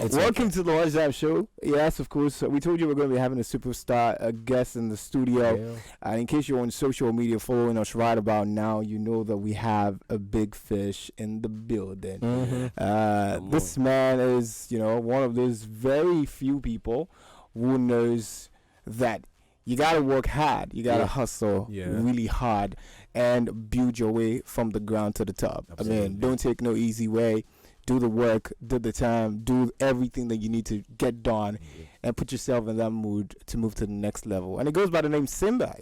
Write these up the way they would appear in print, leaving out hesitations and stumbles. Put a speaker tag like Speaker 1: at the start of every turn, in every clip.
Speaker 1: Welcome to the 𝐜𝐍𝐲 show. Yes, of course. We told you we're going to be having a superstar, a guest in the studio. Yeah. And in case you're on social media following us right about now, you know that we have a big fish in the building. This man is, one of those very few people who knows that you got to work hard. You got to hustle really hard and build your way from the ground to the top. Absolutely. I mean, don't take no easy way. Do the work, do the time, do everything that you need to get done, and put yourself in that mood to move to the next level. And it goes by the name SYMBA.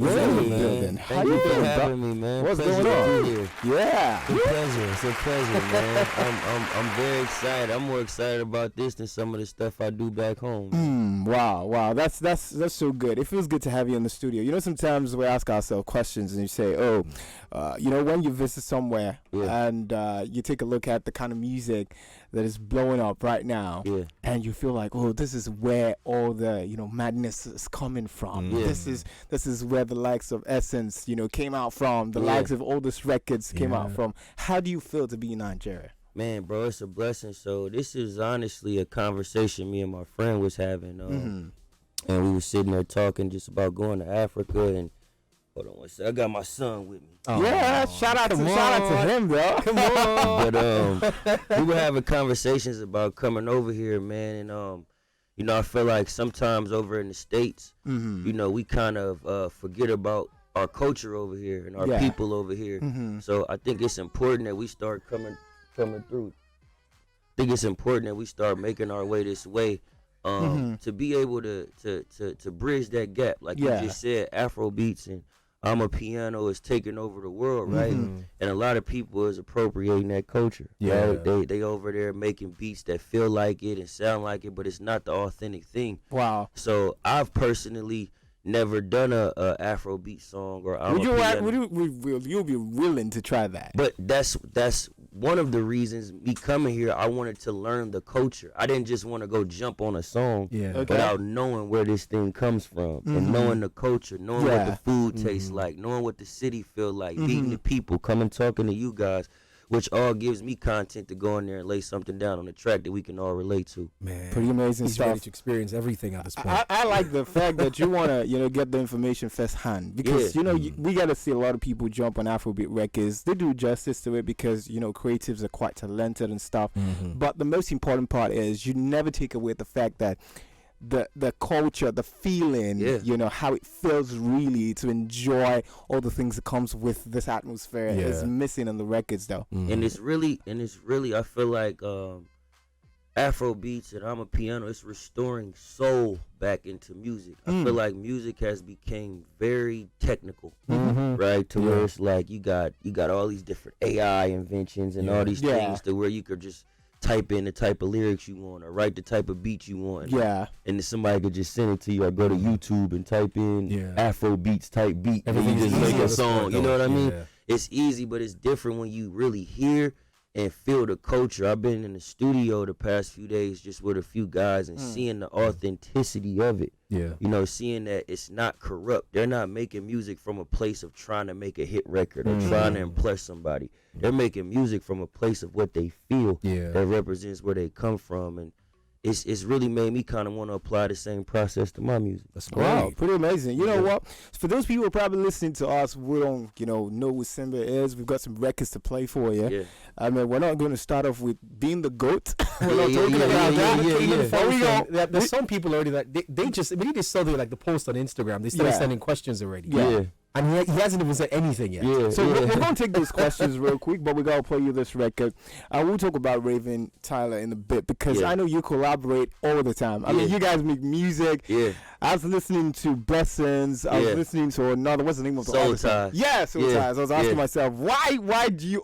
Speaker 2: How you doing, having me, man?
Speaker 1: What's going on? Yeah.
Speaker 2: It's a pleasure, man. I'm very excited. I'm more excited about this than some of the stuff I do back home.
Speaker 1: Wow. That's so good. It feels good to have you in the studio. Sometimes we ask ourselves questions and you say, when you visit somewhere and you take a look at the kind of music that is blowing up right now, and you feel like, this is where all the madness is coming from. This is where the likes of Essence came out from. The likes of all these records came out from. How do you feel to be in Nigeria?
Speaker 2: Man, bro, it's a blessing. So this is honestly a conversation me and my friend was having, and we were sitting there talking just about going to Africa. And hold on one second, I got my son with me.
Speaker 1: Shout out to him, bro. Come on.
Speaker 2: But we were having conversations about coming over here, man, and I feel like sometimes over in the States, we kind of forget about our culture over here and our people over here. So I think it's important that we start coming through. I think it's important that we start making our way this way, to be able to bridge that gap. Like you just said, Afro beats and 𝐼𝐍𝐻 is taking over the world, right? And a lot of people is appropriating that culture. Right? They over there making beats that feel like it and sound like it, but it's not the authentic thing.
Speaker 1: Wow.
Speaker 2: So I've personally never done a Afro beat song or
Speaker 1: would you be willing to try that?
Speaker 2: But that's one of the reasons me coming here. I wanted to learn the culture. I didn't just want to go jump on a song without knowing where this thing comes from and knowing the culture, knowing what the food tastes like, knowing what the city feel like, meeting the people, coming talking to you guys, which all gives me content to go in there and lay something down on the track that we can all relate to.
Speaker 3: Man,
Speaker 1: pretty amazing
Speaker 3: he's
Speaker 1: stuff.
Speaker 3: Ready to experience everything at this point.
Speaker 1: I like the fact that you want to, get the information firsthand because we got to see a lot of people jump on Afrobeat records. They do justice to it because creatives are quite talented and stuff. But the most important part is you never take away the fact that the culture, the feeling, how it feels really to enjoy all the things that comes with this atmosphere is missing on the records though.
Speaker 2: And it's really I feel like Afro beats and 𝐼𝐍𝐻, it's restoring soul back into music. I feel like music has become very technical, right? To where it's like you got all these different AI inventions and all these things to where you could just type in the type of lyrics you want or write the type of beat you want. And then somebody could just send it to you or go to YouTube and type in Afro beats type beat and you just make a song. You know what I mean? It's easy, but it's different when you really hear and feel the culture. I've been in the studio the past few days just with a few guys and seeing the authenticity of it. Seeing that it's not corrupt. They're not making music from a place of trying to make a hit record or trying to impress somebody. They're making music from a place of what they feel that represents where they come from. And it's really made me kind of want to apply the same process to my music.
Speaker 3: That's great.
Speaker 1: Wow, pretty amazing. You know what? For those people probably listening to us who don't, know who SYMBA is, we've got some records to play for you. I mean, we're not going to start off with being the GOAT. We're not talking about that.
Speaker 3: There's some people already that they just saw the post on Instagram. They started sending questions already. And he hasn't even said anything yet.
Speaker 1: So we're going to take those questions real quick, but we got to play you this record. We'll talk about Raven Tyler in a bit because I know you collaborate all the time. I mean, you guys make music. I was listening to Blessings. I was listening to another. What's the name of the
Speaker 2: Soul Ties?
Speaker 1: Yeah, Soul Ties. I was asking myself, why do you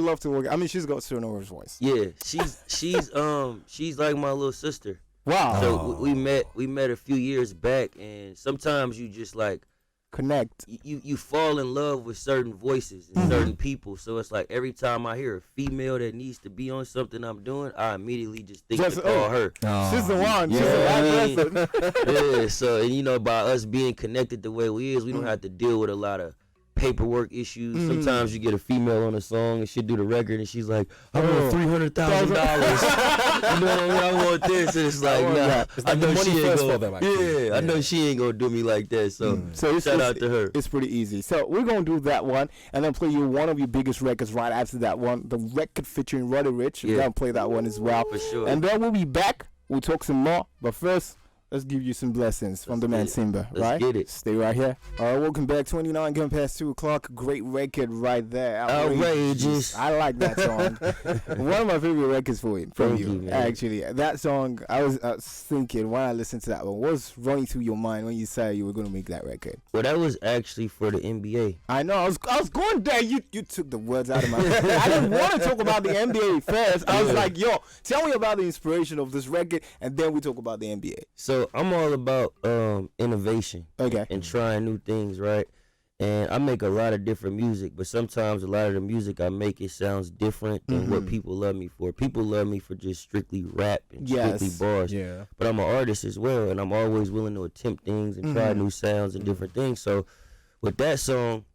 Speaker 1: love to work? I mean, she's got Sonora's voice.
Speaker 2: Yeah, she's like my little sister.
Speaker 1: Wow.
Speaker 2: So we met a few years back, and sometimes you just like
Speaker 1: connect.
Speaker 2: You fall in love with certain voices and certain people. So it's like every time I hear a female that needs to be on something I'm doing, I immediately just think to call her.
Speaker 1: She's the one. She's
Speaker 2: the right person. So by us being connected the way we is, we don't have to deal with a lot of paperwork issues. Sometimes you get a female on a song and she'll do the record and she's like, I want $300,000. You know what I mean? I want this. And it's like, nah. I know she ain't gonna. I know she ain't gonna do me like that. So shout out to her.
Speaker 1: It's pretty easy. So we're gonna do that one and then play you one of your biggest records right after that one. The record featuring Roddy Ricch. We're gonna play that one as well.
Speaker 2: For sure.
Speaker 1: And then we'll be back. We'll talk some more. But first, let's give you some blessings from the man Simba, right?
Speaker 2: Let's get it.
Speaker 1: Stay right here. All right, welcome back. 29 going past 2 o'clock. Great record right there.
Speaker 2: Outrageous.
Speaker 1: I like that song. One of my favorite records from
Speaker 2: Thank
Speaker 1: you,
Speaker 2: you, man.
Speaker 1: actually. That song, I was thinking when I listened to that one, what was running through your mind when you said you were going to make that record?
Speaker 2: Well, that was actually for the NBA.
Speaker 1: I know. I was going there. You took the words out of my mouth. I didn't want to talk about the NBA first. I was like, yo, tell me about the inspiration of this record, and then we talk about the NBA.
Speaker 2: So I'm all about innovation,
Speaker 1: okay,
Speaker 2: and trying new things, right? And I make a lot of different music, but sometimes a lot of the music I make, it sounds different than what people love me for. People love me for just strictly rap and strictly bars.
Speaker 3: Yeah.
Speaker 2: But I'm an artist as well, and I'm always willing to attempt things and try new sounds and different things. So with that song,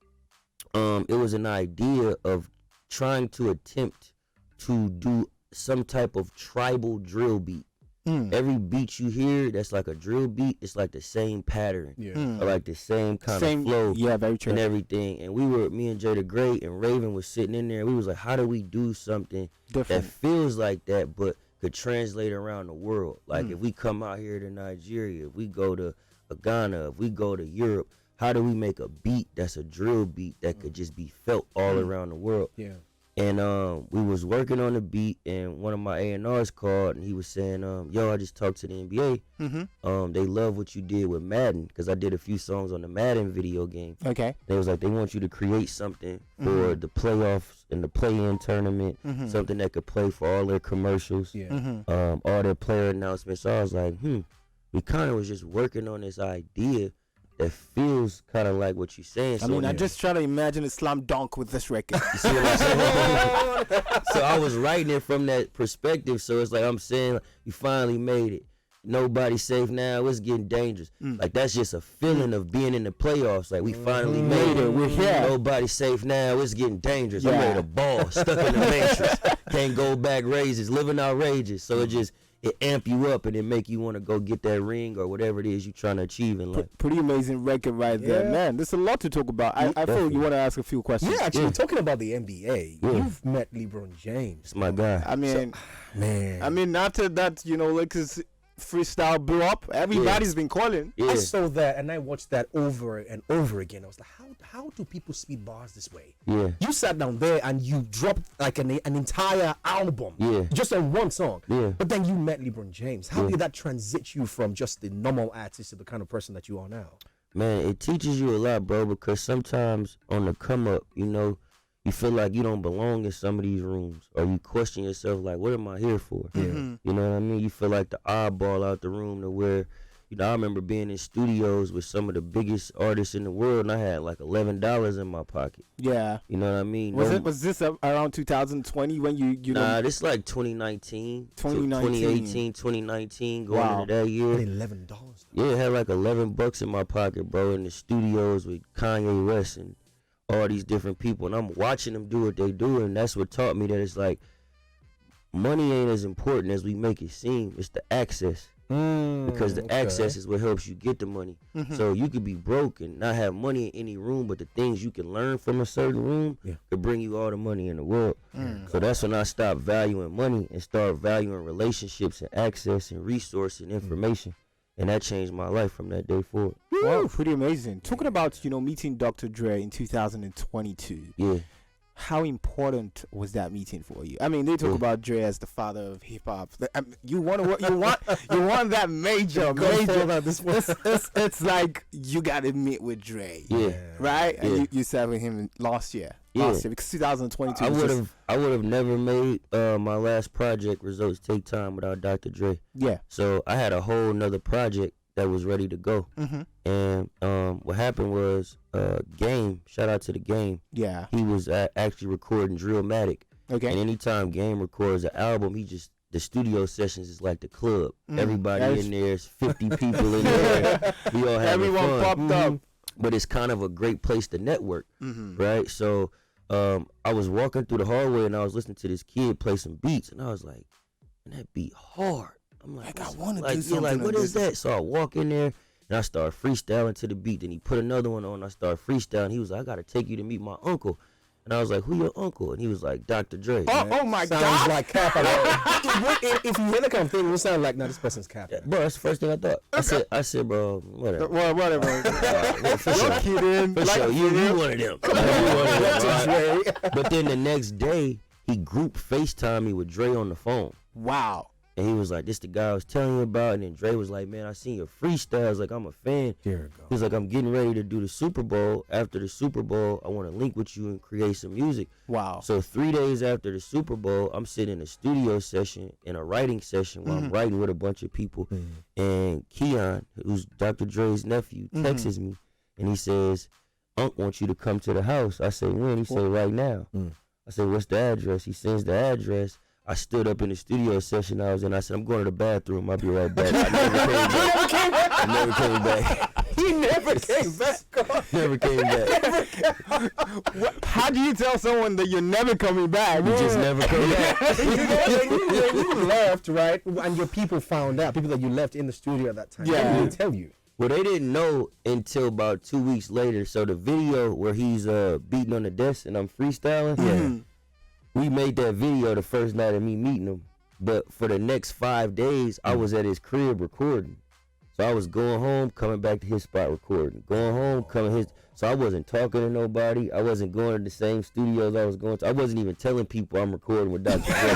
Speaker 2: it was an idea of trying to attempt to do some type of tribal drill beat. Every beat you hear that's like a drill beat, it's like the same pattern, or like the same kind of flow,
Speaker 1: very true,
Speaker 2: and everything. And me and Jay the Great and Raven was sitting in there, and we was like, how do we do something different that feels like that but could translate around the world? Like if we come out here to Nigeria, if we go to Ghana, if we go to Europe, how do we make a beat that's a drill beat that could just be felt all around the world?
Speaker 3: Yeah.
Speaker 2: And we was working on the beat, and one of my A&Rs called, and he was saying, yo, I just talked to the NBA. They love what you did with Madden, because I did a few songs on the Madden video game.
Speaker 1: Okay.
Speaker 2: They was like, they want you to create something for the playoffs and the play-in tournament, something that could play for all their commercials, all their player announcements. So I was like, we kind of was just working on this idea that feels kind of like what you're saying.
Speaker 1: I mean, I just try to imagine a slam dunk with this record.
Speaker 2: You see what I'm saying? So I was writing it from that perspective. So it's like I'm saying, you finally made it. Nobody's safe now. It's getting dangerous. Like that's just a feeling of being in the playoffs. Like we finally made it.
Speaker 1: We're here.
Speaker 2: Nobody's safe now. It's getting dangerous. I'm ready to ball. Stuck in the matrix. Can't go back. Raises. Living outrageous. So it amp you up and it make you want to go get that ring or whatever it is you're trying to achieve in life.
Speaker 1: Pretty amazing record right there, man. There's a lot to talk about. I feel you want to ask a few questions.
Speaker 3: Yeah, actually, talking about the NBA, you've met LeBron James.
Speaker 2: It's my guy.
Speaker 1: I mean, after that, like his freestyle blew up, everybody's been calling.
Speaker 3: I saw that and I watched that over and over again. I was like, how do people spit bars this way?
Speaker 2: Yeah.
Speaker 3: You sat down there and you dropped like an entire album just on one song.
Speaker 2: Yeah.
Speaker 3: But then you met LeBron James. How did that transit you from just the normal artist to the kind of person that you are now?
Speaker 2: Man, it teaches you a lot, bro, because sometimes on the come up, you feel like you don't belong in some of these rooms, or you question yourself like, what am I here for? You know what I mean? You feel like the oddball out the room to where, I remember being in studios with some of the biggest artists in the world, and I had like $11 in my pocket.
Speaker 1: Yeah.
Speaker 2: You know what I mean?
Speaker 1: Was this around 2020 when you
Speaker 2: Nah, this like 2019, 2018, 2019, going into that year.
Speaker 3: $11.
Speaker 2: Yeah, I had like $11 in my pocket, bro, in the studios with Kanye West and all these different people, and I'm watching them do what they do, and that's what taught me that it's like money ain't as important as we make it seem. It's the access, because the access is what helps you get the money. So you could be broke and not have money in any room, but the things you can learn from a certain room could bring you all the money in the world. So that's when I stopped valuing money and started valuing relationships and access and resource and information. And that changed my life from that day forward.
Speaker 1: Wow, pretty amazing. Talking about, meeting Dr. Dre in 2022.
Speaker 2: Yeah.
Speaker 1: How important was that meeting for you? I mean, they talk about Dre as the father of hip hop. You want that major. It's like you got to meet with Dre.
Speaker 2: Yeah.
Speaker 1: Right?
Speaker 2: Yeah.
Speaker 1: And you sat with him last year. Because 2022.
Speaker 2: I would have never made my last project, Results Take Time, without Dr. Dre.
Speaker 1: Yeah.
Speaker 2: So I had a whole nother project that was ready to go. And what happened was Game, shout out to the Game.
Speaker 1: Yeah.
Speaker 2: He was actually recording Drillmatic.
Speaker 1: Okay.
Speaker 2: And anytime Game records an album, the studio sessions is like the club. Everybody in there, 50 people in there. We all having
Speaker 1: Everyone
Speaker 2: fun.
Speaker 1: popped up.
Speaker 2: but it's kind of a great place to network, right? So I was walking through the hallway and I was listening to this kid play some beats, and I was like, man, that beat hard. I'm like I want to do something. Like, what is that? So I walk in there and I start freestyling to the beat. Then he put another one on. I started freestyling. He was like, I got to take you to meet my uncle. And I was like, who your uncle? And he was like, Dr. Dre.
Speaker 1: Oh my God.
Speaker 3: Sounds like Cap. If you hear the kind of thing, it sound like, no, this person's Cap.
Speaker 2: Yeah, bro, that's the first thing I thought. I said, bro, whatever.
Speaker 1: Well, whatever.
Speaker 2: For sure. For sure. You one of them. Right? But then the next day, he group FaceTime me with Dre on the phone.
Speaker 1: Wow.
Speaker 2: And he was like, this the guy I was telling you about. And then Dre was like, man, I seen your freestyles. Like, I'm a fan.
Speaker 3: Here we go.
Speaker 2: He was like, I'm getting ready to do the Super Bowl. After the Super Bowl, I want to link with you and create some music.
Speaker 1: Wow.
Speaker 2: So 3 days after the Super Bowl, I'm sitting in a studio session, in a writing session, where I'm writing with a bunch of people. And Keon, who's Dr. Dre's nephew, texts me. And he says, Unc wants you to come to the house. I said, when? He said, right now. I said, what's the address? He sends the address. I stood up in the studio session I was in. I said, I'm going to the bathroom. I'll be right back. I never came back.
Speaker 3: He never came back.
Speaker 2: Never came back.
Speaker 1: How do you tell someone that you're never coming back?
Speaker 2: You just never come back.
Speaker 3: When you left, right, and your people found out, people that you left in the studio at that time,
Speaker 1: Yeah.
Speaker 3: they didn't tell you.
Speaker 2: Well, they didn't know until about 2 weeks later. So the video where he's beating on the desk and I'm freestyling, we made that video the first night of me meeting him. But for the next 5 days, I was at his crib recording. So I was going home, coming back to his spot recording. Going home, coming his. So I wasn't talking to nobody. I wasn't going to the same studios I was going to. I wasn't even telling people I'm recording with Dr. Dre.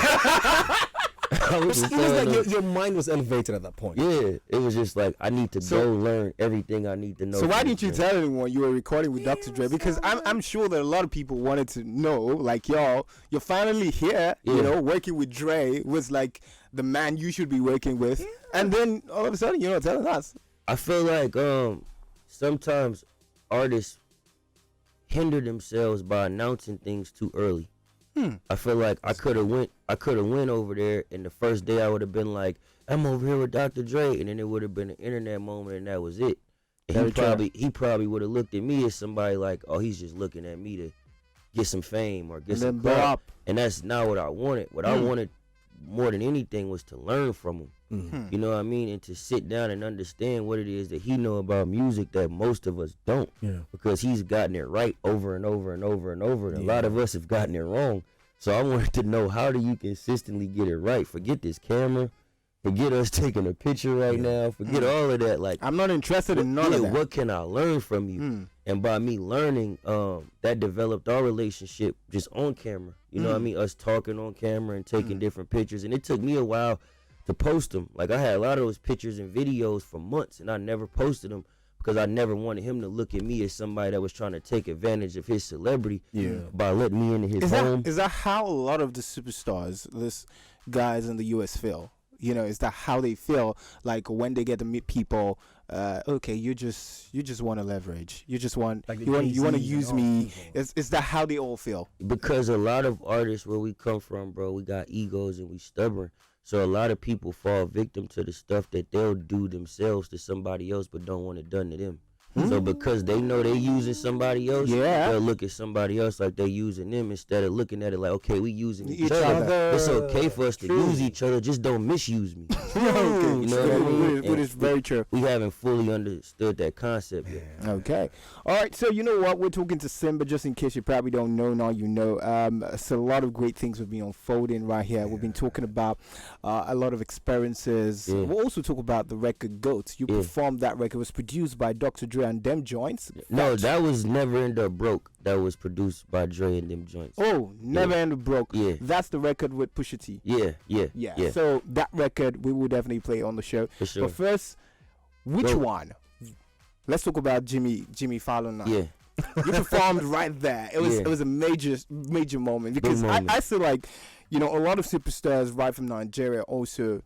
Speaker 3: It was like your mind was elevated at that point.
Speaker 2: Yeah, it was just like, I need to go learn everything I need to know.
Speaker 1: So why didn't you tell anyone you were recording with Dr. Dre? Because I'm sure that a lot of people wanted to know, like, y'all, you're finally here, you know, working with Dre, was like the man you should be working with. And then all of a sudden, you're not telling us.
Speaker 2: I feel like sometimes artists hinder themselves by announcing things too early. I feel like I could have went over there, and the first day I would have been like, I'm over here with Dr. Dre, and then it would have been an internet moment, and that was it. And he probably would have looked at me as somebody like, oh, he's just looking at me to get some fame or get some clout. And that's not what I wanted. What I wanted more than anything was to learn from him. You know what I mean? And to sit down and understand what it is that he know about music that most of us don't. Because he's gotten it right over and over and over and over. And a lot of us have gotten it wrong. So I wanted to know, how do you consistently get it right? Forget this camera. Forget us taking a picture right now. Forget all of that. Like,
Speaker 1: I'm not interested in none of that.
Speaker 2: What can I learn from you? And by me learning, that developed our relationship just on camera. You know what I mean? Us talking on camera and taking different pictures. And it took me a while to post them. Like, I had a lot of those pictures and videos for months, and I never posted them because I never wanted him to look at me as somebody that was trying to take advantage of his celebrity by letting me into his home.
Speaker 1: Is that how a lot of the superstars, this guys in the U.S. feel? You know, is that how they feel? Like, when they get to meet people, okay, you just want to leverage. You just want, like, you want to use me. Is that how they all feel?
Speaker 2: Because a lot of artists, where we come from, bro, we got egos and we stubborn. So a lot of people fall victim to the stuff that they'll do themselves to somebody else but don't want it done to them. So because they know they using somebody else, they'll look at somebody else like they using them instead of looking at it like, okay, we using each other. It's okay for us to use each other, just don't misuse me. You know what I mean?
Speaker 1: Which is very true.
Speaker 2: We haven't fully understood that concept yet.
Speaker 1: Okay. All right, so you know what? We're talking to SYMBA, just in case you probably don't know, now you know. So a lot of great things have been unfolding right here. We've been talking about a lot of experiences. We'll also talk about the record GOAT. You performed that record. It was produced by Dr. Dre and Them Joints.
Speaker 2: No, that was Never End Up Broke. That was produced by Dre and Them Joints.
Speaker 1: Oh, Never End Up Broke. Yeah. That's the record with Pusha T.
Speaker 2: Yeah.
Speaker 1: So that record, we will definitely play on the show.
Speaker 2: For sure.
Speaker 1: But first, which one? Let's talk about Jimmy Fallon now.
Speaker 2: Yeah.
Speaker 1: You performed right there. It was a major moment, because I feel like, you know, a lot of superstars right from Nigeria also.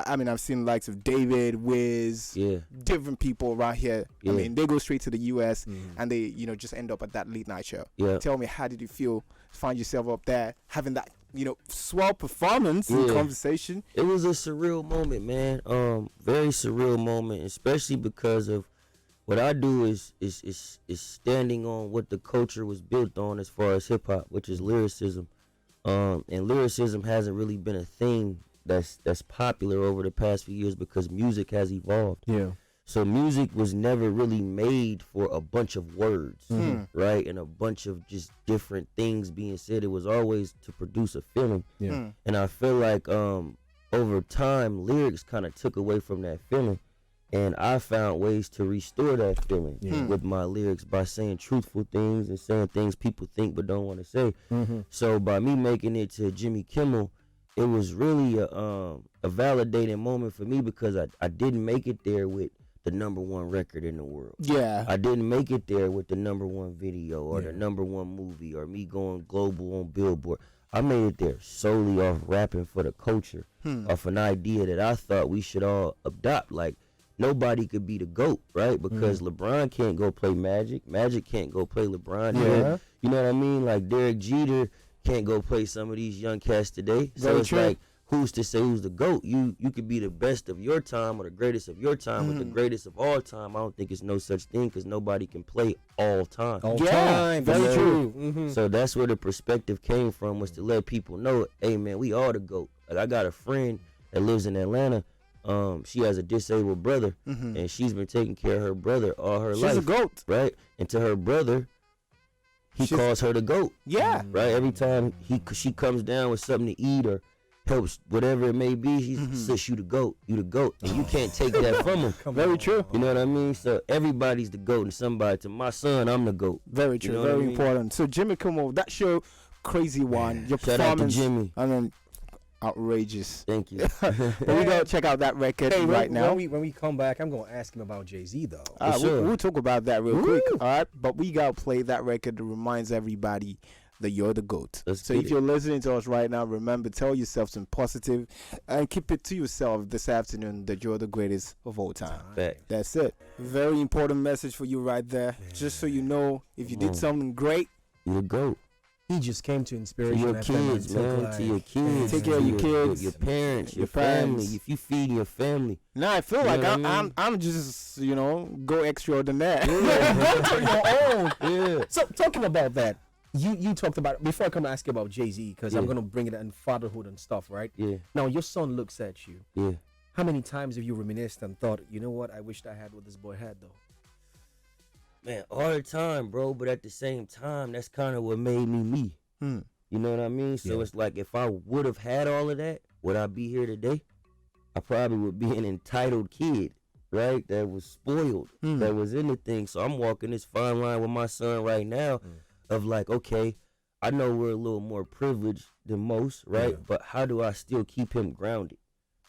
Speaker 1: I mean, I've seen the likes of David, 𝐈𝐍, different people right here. I mean, they go straight to the U.S. and they, you know, just end up at that late night show. Tell me, how did you feel? Find yourself up there having that, you know, swell performance and conversation?
Speaker 2: It was a surreal moment, man. Very surreal moment, especially because of what I do is standing on what the culture was built on as far as hip hop, which is lyricism. And lyricism hasn't really been a thing that's popular over the past few years because music has evolved.
Speaker 3: Yeah.
Speaker 2: So music was never really made for a bunch of words, right? And a bunch of just different things being said. It was always to produce a feeling.
Speaker 3: Yeah.
Speaker 2: And I feel like over time, lyrics kind of took away from that feeling. And I found ways to restore that feeling with my lyrics by saying truthful things and saying things people think but don't want to say. So by me making it to Jimmy Kimmel, it was really a validating moment for me because I didn't make it there with the #1 record in the world.
Speaker 1: Yeah.
Speaker 2: I didn't make it there with the #1 video or the #1 movie or me going global on Billboard. I made it there solely off rapping for the culture, off an idea that I thought we should all adopt. Like, nobody could be the GOAT, right? Because LeBron can't go play Magic. Magic can't go play LeBron.
Speaker 3: Yeah.
Speaker 2: You know what I mean? Like, Derek Jeter can't go play some of these young cats today. So
Speaker 1: Very
Speaker 2: it's
Speaker 1: true.
Speaker 2: like, who's to say who's the GOAT? You could be the best of your time or the greatest of your time, but the greatest of all time, I don't think it's no such thing because nobody can play all time.
Speaker 3: All
Speaker 1: Yeah,
Speaker 3: time.
Speaker 1: very
Speaker 3: Very
Speaker 1: true.
Speaker 3: true.
Speaker 2: So that's where the perspective came from, was to let people know, hey man, we all the GOAT. Like, I got a friend that lives in Atlanta. She has a disabled brother, and she's been taking care of her brother all her life.
Speaker 1: She's a GOAT.
Speaker 2: Right? And to her brother, he calls her the GOAT.
Speaker 1: Yeah.
Speaker 2: Right? Every time she comes down with something to eat or helps, whatever it may be, he says, you the GOAT. You the GOAT. And you can't take that from him.
Speaker 1: Very true.
Speaker 2: You know what I mean? So everybody's the GOAT, and somebody, to my son, I'm the GOAT.
Speaker 1: Very true.
Speaker 2: You know what
Speaker 1: Very
Speaker 2: I mean?
Speaker 1: important. So Jimmy Kimmel, that show, crazy one. Your
Speaker 2: Shout out to
Speaker 1: performance,
Speaker 2: Jimmy.
Speaker 1: I mean, outrageous.
Speaker 2: Thank you.
Speaker 1: But we gotta check out that record right now.
Speaker 3: When we come back, I'm gonna ask him about Jay-Z though.
Speaker 1: We'll talk about that real quick. All right, but we gotta play that record that reminds everybody that you're the GOAT.
Speaker 2: Let's
Speaker 1: So
Speaker 2: get
Speaker 1: if
Speaker 2: it.
Speaker 1: you're listening to us right now, remember, tell yourself some positive and keep it to yourself this afternoon that you're the greatest of all time.
Speaker 2: Fact.
Speaker 1: That's it. Very important message for you right there. Just so you know, if you did something great,
Speaker 2: You the GOAT.
Speaker 3: He just came to
Speaker 2: To
Speaker 3: Inspiration
Speaker 2: your
Speaker 3: FM
Speaker 2: kids,
Speaker 3: and took,
Speaker 2: man.
Speaker 3: like,
Speaker 2: To your kids.
Speaker 1: Take care of your kids,
Speaker 2: Your parents,
Speaker 1: your
Speaker 2: your family.
Speaker 1: parents.
Speaker 2: If you feeding your family.
Speaker 1: now I feel
Speaker 2: You
Speaker 1: like
Speaker 2: know what I mean?
Speaker 1: I'm just, go extraordinaire.
Speaker 3: on your own.
Speaker 2: Yeah.
Speaker 3: So talking about that, you talked about, before I come to ask you about Jay-Z, because I'm
Speaker 2: Yeah.
Speaker 3: gonna bring it in fatherhood and stuff, right?
Speaker 2: Yeah.
Speaker 3: Now your son looks at you.
Speaker 2: Yeah.
Speaker 3: How many times have you reminisced and thought, you know what, I wished I had what this boy had though?
Speaker 2: Man, all the time, bro. But at the same time, that's kind of what made me me. You know what I mean? So
Speaker 3: Yeah.
Speaker 2: it's like, if I would have had all of that, would I be here today? I probably would be an entitled kid, right? That was spoiled, that was in the thing. So I'm walking this fine line with my son right now of like, okay, I know we're a little more privileged than most, right?
Speaker 3: Yeah.
Speaker 2: But how do I still keep him grounded?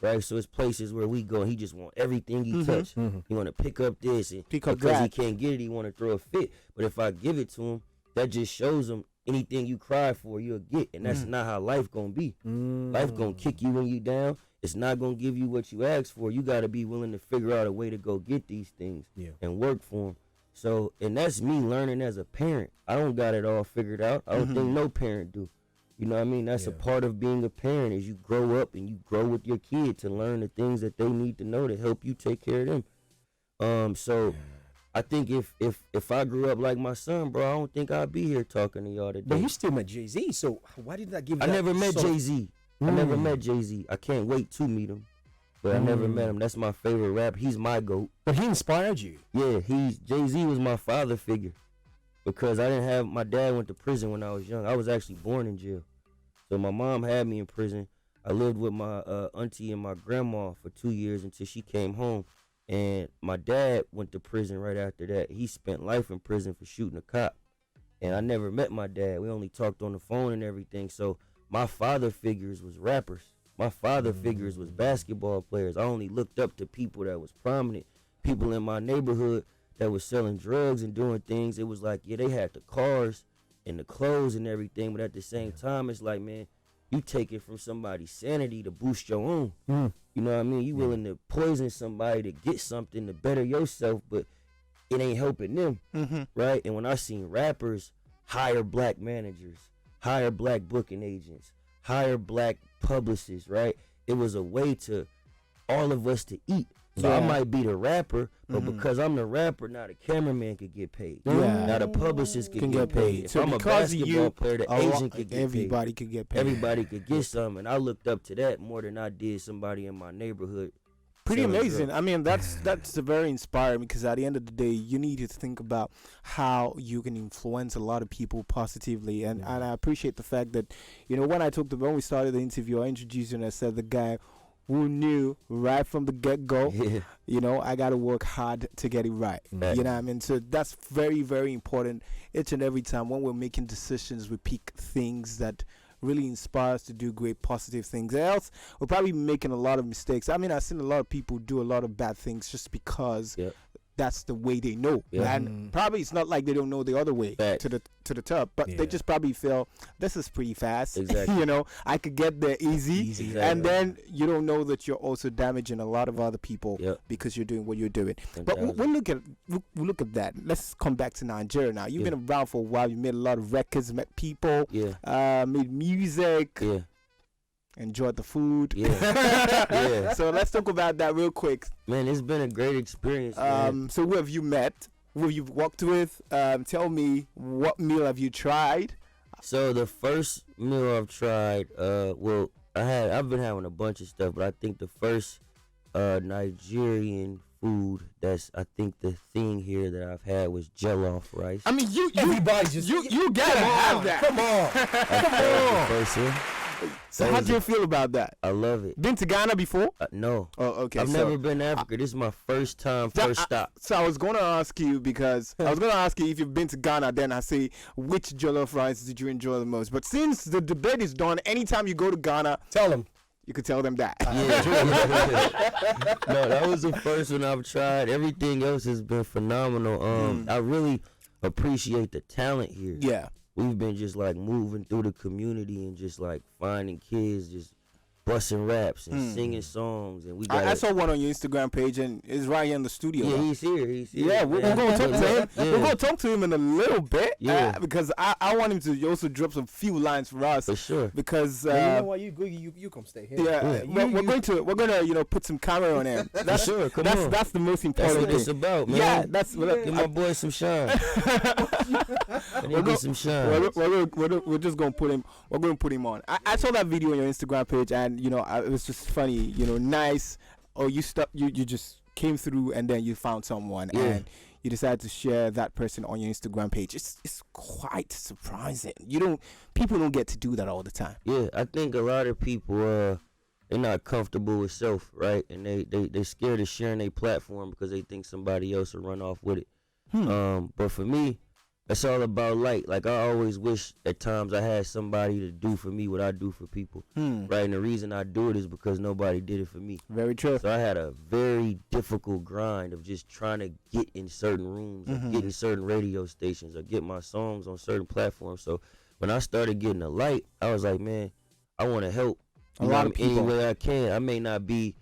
Speaker 2: Right? So it's places where we go and he just want everything he touch. He want to pick up this, and
Speaker 1: Pick up
Speaker 2: because he
Speaker 1: that.
Speaker 2: can't get it, he want to throw a fit. But if I give it to him, that just shows him anything you cry for, you'll get. And that's not how life gonna be. Life gonna kick you when you down. It's not gonna give you what you ask for. You gotta be willing to figure out a way to go get these things and work for them. So, and that's me learning as a parent. I don't got it all figured out. I don't think no parent do. You know what I mean? That's a part of being a parent, is you grow up and you grow with your kid to learn the things that they need to know to help you take care of them. So I think if I grew up like my son, bro, I don't think I'd be here talking to y'all today.
Speaker 3: But you still met Jay-Z, so why did that give
Speaker 2: I
Speaker 3: that
Speaker 2: never met
Speaker 3: sort of-
Speaker 2: Jay-Z. I never met Jay-Z. I can't wait to meet him. But I never met him. That's my favorite rapper. He's my GOAT.
Speaker 3: But he inspired you.
Speaker 2: Yeah, Jay-Z was my father figure. Because I didn't have, my dad went to prison when I was young. I was actually born in jail. So my mom had me in prison. I lived with my auntie and my grandma for 2 years until she came home. And my dad went to prison right after that. He spent life in prison for shooting a cop. And I never met my dad. We only talked on the phone and everything. So my father figures was rappers. My father figures was basketball players. I only looked up to people that was prominent. People in my neighborhood that was selling drugs and doing things. It was like, yeah, they had the cars and the clothes and everything. But at the same time, it's like, man, you take it from somebody's sanity to boost your own. You know what I mean? You willing to poison somebody to get something to better yourself, but it ain't helping them, right? And when I seen rappers hire black managers, hire black booking agents, hire black publicists, right? It was a way to all of us to eat. So I might be the rapper, but because I'm the rapper, now the cameraman could get paid.
Speaker 1: Yeah.
Speaker 2: Now the publicist can get paid. If
Speaker 1: So
Speaker 2: I'm a
Speaker 1: because of
Speaker 2: basketball
Speaker 1: you,
Speaker 2: player, the agent could get
Speaker 1: everybody
Speaker 2: paid.
Speaker 1: could get paid.
Speaker 2: Everybody could get some, and I looked up to that more than I did somebody in my neighborhood.
Speaker 1: Pretty
Speaker 2: selling
Speaker 1: amazing.
Speaker 2: drugs.
Speaker 1: I mean, that's very inspiring, because at the end of the day, you need to think about how you can influence a lot of people positively. And I appreciate the fact that, when we started the interview, I introduced you and I said the guy who knew right from the get-go, I got to work hard to get it right.
Speaker 2: Right.
Speaker 1: You know what I mean? So that's very, very important each and every time when we're making decisions. We pick things that really inspire us to do great positive things. Else, we're probably making a lot of mistakes. I mean, I've seen a lot of people do a lot of bad things just because that's the way they know. And probably it's not like they don't know the other way to the top, but they just probably feel this is pretty fast.
Speaker 2: Exactly.
Speaker 1: I could get there easy.
Speaker 2: Exactly.
Speaker 1: And then you don't know that you're also damaging a lot of other people because you're doing what you're doing. But we'll look at that. Let's come back to Nigeria now. You've been around for a while. You made a lot of records, met people, made music. Enjoyed the food. So let's talk about that real quick.
Speaker 2: Man, it's been a great experience.
Speaker 1: So who have you met? Who have you walked with? Tell me, what meal have you tried?
Speaker 2: So the first meal I've tried, I've been having a bunch of stuff, but I think the first Nigerian food that's I think the thing here that I've had was jollof rice.
Speaker 1: I mean, you gotta have that. Come on.
Speaker 2: First one.
Speaker 1: So how do you feel about that?
Speaker 2: I love it.
Speaker 1: Been to Ghana before?
Speaker 2: No.
Speaker 1: Oh, okay.
Speaker 2: I've never been to Africa. This is my first time, first stop.
Speaker 1: So I was going to ask you if you've been to Ghana, then I say, which jollof rice did you enjoy the most? But since the debate is done, anytime you go to Ghana,
Speaker 3: tell them.
Speaker 1: You could tell them that.
Speaker 2: No, that was the first one I've tried. Everything else has been phenomenal. I really appreciate the talent here.
Speaker 1: Yeah.
Speaker 2: We've been just like moving through the community and just like finding kids just busting raps and singing songs, and
Speaker 1: I saw one on your Instagram page, and it's right here in the studio.
Speaker 2: Yeah, he's here.
Speaker 1: Yeah, we're gonna talk to him. We're gonna talk to him in a little bit. Because I want him to also drop some few lines for us.
Speaker 2: For sure.
Speaker 1: Because
Speaker 3: you know what, you come stay here.
Speaker 1: We're gonna put some camera on him. That's
Speaker 2: sure.
Speaker 1: That's the most important
Speaker 2: thing. That's what it's about, man.
Speaker 1: Yeah,
Speaker 2: give my boy some shine. Some shine.
Speaker 1: We're just gonna put him. We're gonna put him on. I saw that video on your Instagram page, and it was just funny. Nice. Oh, you just came through, and then you found someone, and you decided to share that person on your Instagram page. It's quite surprising. People don't get to do that all the time.
Speaker 2: Yeah, I think a lot of people they're not comfortable with self, right? And they scared of sharing their platform because they think somebody else will run off with it. But for me, it's all about light. Like, I always wish at times I had somebody to do for me what I do for people, right? And the reason I do it is because nobody did it for me.
Speaker 1: Very true.
Speaker 2: So I had a very difficult grind of just trying to get in certain rooms, or get in certain radio stations, or get my songs on certain platforms. So when I started getting the light, I was like, man, I want to help
Speaker 1: a lot of people
Speaker 2: any way I can. I may not be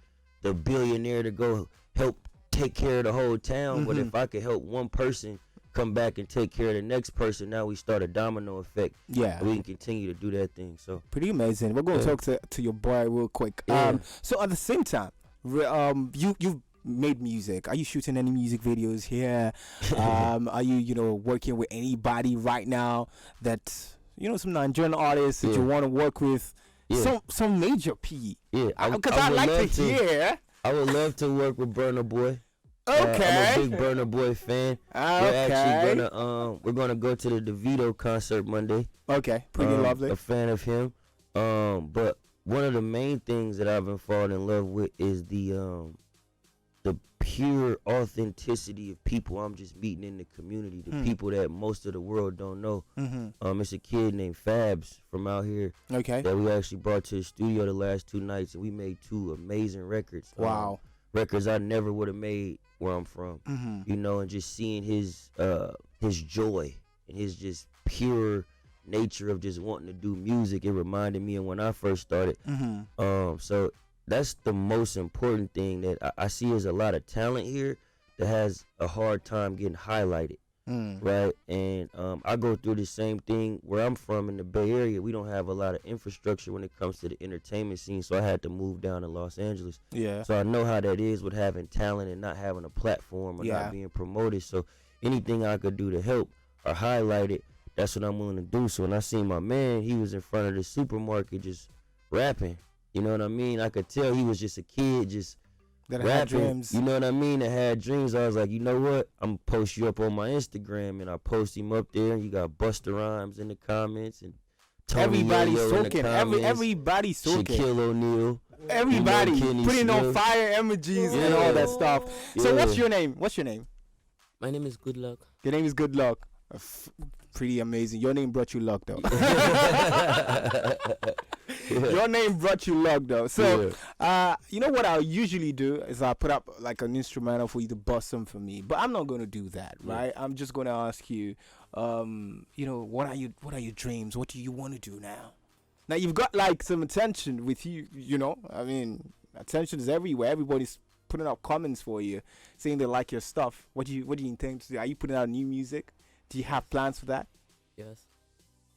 Speaker 2: the billionaire to go help take care of the whole town, but if I could help one person come back and take care of the next person, now we start a domino effect.
Speaker 1: Yeah,
Speaker 2: we can continue to do that thing. So
Speaker 1: pretty amazing. We're going to talk to your boy real quick. So at the same time, you've made music. Are you shooting any music videos here? Are you working with anybody right now that some Nigerian artists that you want to work with? Some major P.
Speaker 2: Yeah,
Speaker 1: because I like to hear.
Speaker 2: I would love to work with Burna Boy.
Speaker 1: Okay.
Speaker 2: I'm a big Burna Boy fan.
Speaker 1: Okay.
Speaker 2: We're actually gonna go to the 𝐕VITO concert Monday.
Speaker 1: Okay, pretty lovely.
Speaker 2: A fan of him. But one of the main things that I've been falling in love with is the pure authenticity of people I'm just meeting in the community, the people that most of the world don't know. It's a kid named Fabs from out here.
Speaker 1: Okay.
Speaker 2: That we actually brought to the studio the last 2 nights, and we made 2 amazing records.
Speaker 1: Wow.
Speaker 2: Records I never would have made where I'm from, and just seeing his joy and his just pure nature of just wanting to do music. It reminded me of when I first started. So that's the most important thing that I see is a lot of talent here that has a hard time getting highlighted. right? And I go through the same thing where I'm from in the Bay Area. We don't have a lot of infrastructure when it comes to the entertainment scene, so I had to move down to Los Angeles.
Speaker 1: Yeah.
Speaker 2: So I know how that is with having talent and not having a platform or not being promoted. So anything I could do to help or highlight it, that's what I'm willing to do. So when I seen my man, he was in front of the supermarket just rapping. You know what I mean? I could tell he was just a kid, just
Speaker 1: that
Speaker 2: rapping.
Speaker 1: had dreams.
Speaker 2: You know what I mean? That had dreams. I was like, you know what? I'm gonna post you up on my Instagram, and I post him up there. And you got Busta Rhymes in the comments, and Tony
Speaker 1: everybody's
Speaker 2: Yayo
Speaker 1: soaking.
Speaker 2: in the comments,
Speaker 1: Everybody's soaking.
Speaker 2: Shaquille O'Neal.
Speaker 1: Everybody putting on
Speaker 2: Smith.
Speaker 1: fire emojis and all that stuff. So what's your name?
Speaker 4: My name is Good Luck.
Speaker 1: Your name is Good Luck. Pretty amazing. Your name brought you luck, though. Your name brought you luck, though. So, you know what I'll usually do is I'll put up like an instrumental for you to bust some for me. But I'm not going to do that, right? I'm just going to ask you, you know, what are your dreams? What do you want to do now? Now, you've got like some attention with you, you know. I mean, attention is everywhere. Everybody's putting up comments for you, saying they like your stuff. What do you intend to do? Are you putting out new music? Do you have plans for that?
Speaker 4: Yes.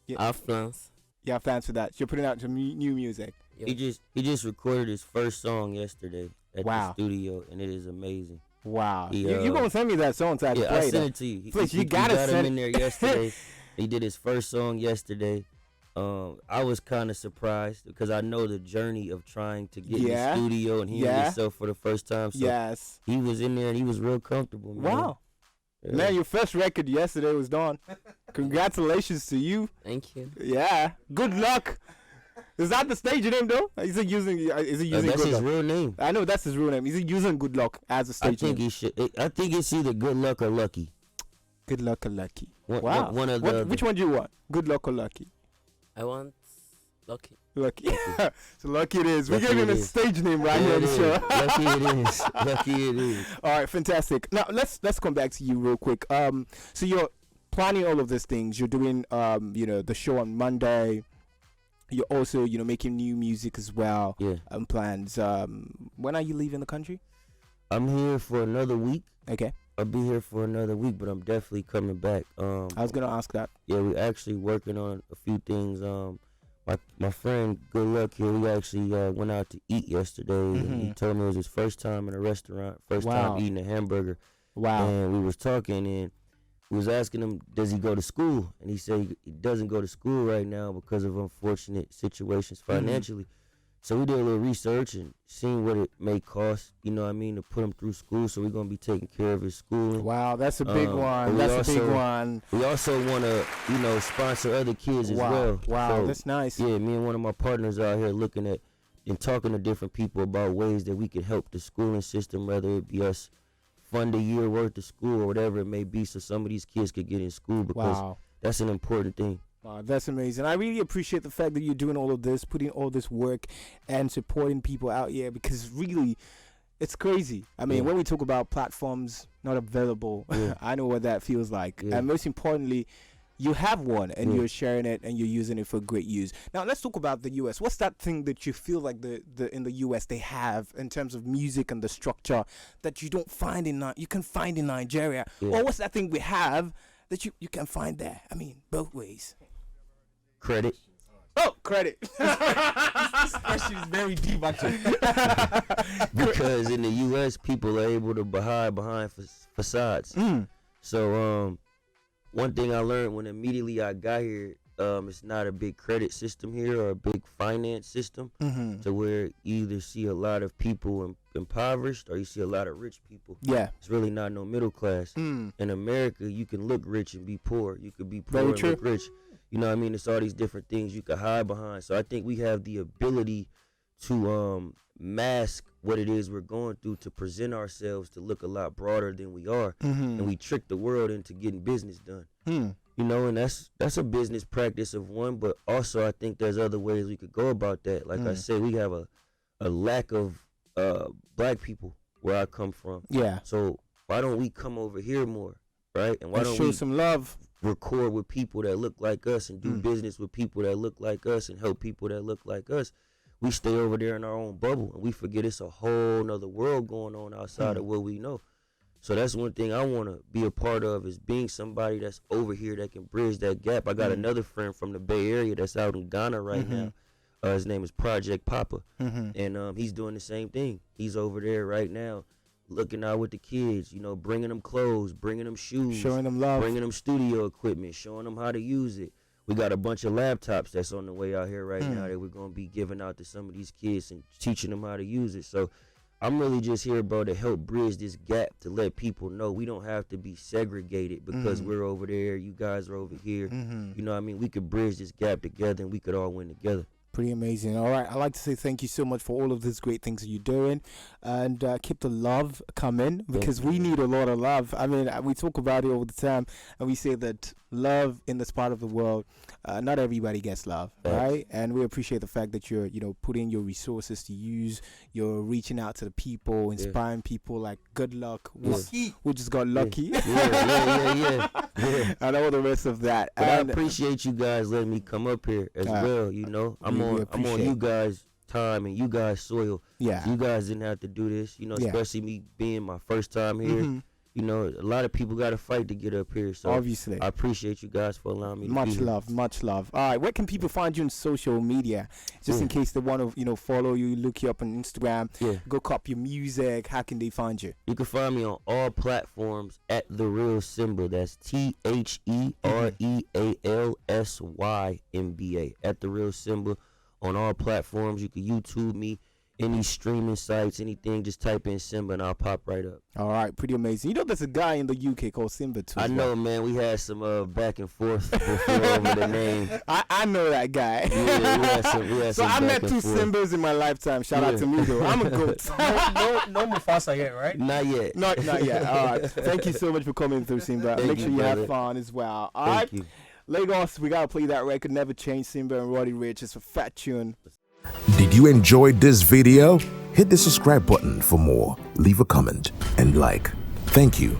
Speaker 1: Yeah.
Speaker 4: I have plans.
Speaker 1: You have plans for that. You're putting out some new music.
Speaker 4: Yeah.
Speaker 2: He just recorded his first song yesterday at the studio, and it is amazing.
Speaker 1: Wow. You gonna send me that song so I can play
Speaker 2: I sent it to you.
Speaker 1: Please, you
Speaker 2: gotta
Speaker 1: got
Speaker 2: him in there yesterday. He did his first song yesterday. I was kind of surprised because I know the journey of trying to get in the studio and hearing himself for the first time. So he was in there and he was real comfortable, man.
Speaker 1: Wow. Yeah. Man, your first record yesterday was done. Congratulations to you.
Speaker 4: Thank you.
Speaker 1: Yeah. Good luck. Is that the stage name though? Is he using
Speaker 2: that's his real name.
Speaker 1: I know that's his real name. Is he using Good Luck as a stage name?
Speaker 2: He should. I think it's either Good Luck or Lucky.
Speaker 1: Good Luck or Lucky.
Speaker 2: Wow. One of the
Speaker 1: which one do you want? Good Luck or Lucky?
Speaker 4: I want Lucky.
Speaker 1: Lucky. So Lucky it is. We're giving him a stage name right here on the show.
Speaker 2: Lucky it is. Lucky it is.
Speaker 1: All right, fantastic. Now let's come back to you real quick. So you're planning all of these things. You're doing you know, the show on Monday. You're also, you know, making new music as well.
Speaker 2: Yeah.
Speaker 1: Plans. When are you leaving the country?
Speaker 2: I'm here for another week.
Speaker 1: Okay.
Speaker 2: I'll be here for another week, but I'm definitely coming back.
Speaker 1: I was gonna ask that.
Speaker 2: Yeah, we're actually working on a few things. My friend Good Luck here, we actually went out to eat yesterday, and he told me it was his first time in a restaurant, first time eating a hamburger.
Speaker 1: Wow.
Speaker 2: And we was talking, and we was asking him, does he go to school? And he said he doesn't go to school right now because of unfortunate situations financially. So we did a little research and seen what it may cost, you know what I mean, to put him through school. So we're going to be taking care of his schooling.
Speaker 1: Wow, that's a big one. That's a big one.
Speaker 2: We also want to, you know, sponsor other kids as well.
Speaker 1: Wow,
Speaker 2: so,
Speaker 1: that's nice.
Speaker 2: Yeah, me and one of my partners out here looking at and talking to different people about ways that we could help the schooling system, whether it be us fund a year worth of school or whatever it may be, so some of these kids could get in school, because that's an important thing.
Speaker 1: Wow, that's amazing. I really appreciate the fact that you're doing all of this, putting all this work and supporting people out here, because really, it's crazy. I mean, when we talk about platforms not available, I know what that feels like. And most importantly, you have one and you're sharing it and you're using it for great use. Now, let's talk about the U.S. What's that thing that you feel like in the U.S. they have in terms of music and the structure that you don't find you can find in Nigeria? Or what's that thing we have that you can find there? I mean, both ways.
Speaker 2: Credit.
Speaker 1: Oh, credit. This question is very deep, actually.
Speaker 2: Because in the U.S., people are able to hide behind facades. So, one thing I learned when immediately I got here, it's not a big credit system here or a big finance system, to where you either see a lot of people impoverished or you see a lot of rich people.
Speaker 1: Yeah.
Speaker 2: It's really not no middle class. In America, you can look rich and be poor. You could be poor
Speaker 1: very
Speaker 2: and
Speaker 1: true.
Speaker 2: look rich. You know what I mean? It's all these different things you can hide behind. So I think we have the ability to mask what it is we're going through, to present ourselves to look a lot broader than we are. And we trick the world into getting business done. You know, and that's a business practice of one, but also I think there's other ways we could go about that. Like I said, we have a lack of black people where I come from.
Speaker 1: Yeah.
Speaker 2: So why don't we come over here more, right? And why don't
Speaker 1: show
Speaker 2: we
Speaker 1: some love?
Speaker 2: Record with people that look like us and do business with people that look like us and help people that look like us. We stay over there in our own bubble and we forget it's a whole nother world going on outside of what we know. So that's one thing I want to be a part of, is being somebody that's over here that can bridge that gap. I got another friend from the Bay Area that's out in Ghana right now. His name is Project Papa, and he's doing the same thing. He's over there right now, looking out with the kids, you know, bringing them clothes, bringing them shoes,
Speaker 1: showing them love,
Speaker 2: bringing them studio equipment, showing them how to use it. We got a bunch of laptops that's on the way out here right now that we're going to be giving out to some of these kids and teaching them how to use it. So I'm really just here, bro, to help bridge this gap, to let people know we don't have to be segregated because we're over there, you guys are over here. You know what I mean? We could bridge this gap together and we could all win together.
Speaker 1: Pretty amazing. All right, I'd like to say thank you so much for all of these great things that you're doing, and keep the love coming, because we need a lot of love. I mean, we talk about it all the time, and we say that love in this part of the world, not everybody gets love, right? And we appreciate the fact that you're, you know, putting your resources to use. You're reaching out to the people, inspiring people like Good Luck, who just got lucky, and all the rest of that.
Speaker 2: But I appreciate you guys letting me come up here as well. You know, I'm on you guys' time and you guys' soil.
Speaker 1: Yeah,
Speaker 2: you guys didn't have to do this. You know, especially me being my first time here. You know, a lot of people got to fight to get up here. So
Speaker 1: obviously,
Speaker 2: I appreciate you guys for allowing me to
Speaker 1: much
Speaker 2: be here.
Speaker 1: Much love. All right, where can people find you on social media? Just in case they want to, you know, follow you, look you up on Instagram, go cop your music. How can they find you?
Speaker 2: You can find me on all platforms at The Real SYMBA. That's 𝐒𝐊𝐶YMBA at The Real SYMBA on all platforms. You can YouTube me. Any streaming sites, anything, just type in SYMBA and I'll pop right up.
Speaker 1: All right, pretty amazing. You know, there's a guy in the UK called SYMBA too.
Speaker 2: I know, man. We had some back and forth before over the name.
Speaker 1: I know that guy.
Speaker 2: Yeah, we had some
Speaker 1: so I met 2 SYMBAs in my lifetime. Shout out to me, though. I'm a goat.
Speaker 3: no Mufasa yet, right?
Speaker 2: Not yet.
Speaker 1: Not yet. All right. Thank you so much for coming through, SYMBA. Make sure you have fun as well. All right.
Speaker 2: Thank you.
Speaker 1: Lagos, we got to play that record, Never Change, SYMBA and Roddy Ricch. It's a fat tune.
Speaker 5: Did you enjoy this video? Hit the subscribe button for more, leave a comment, and like. Thank you.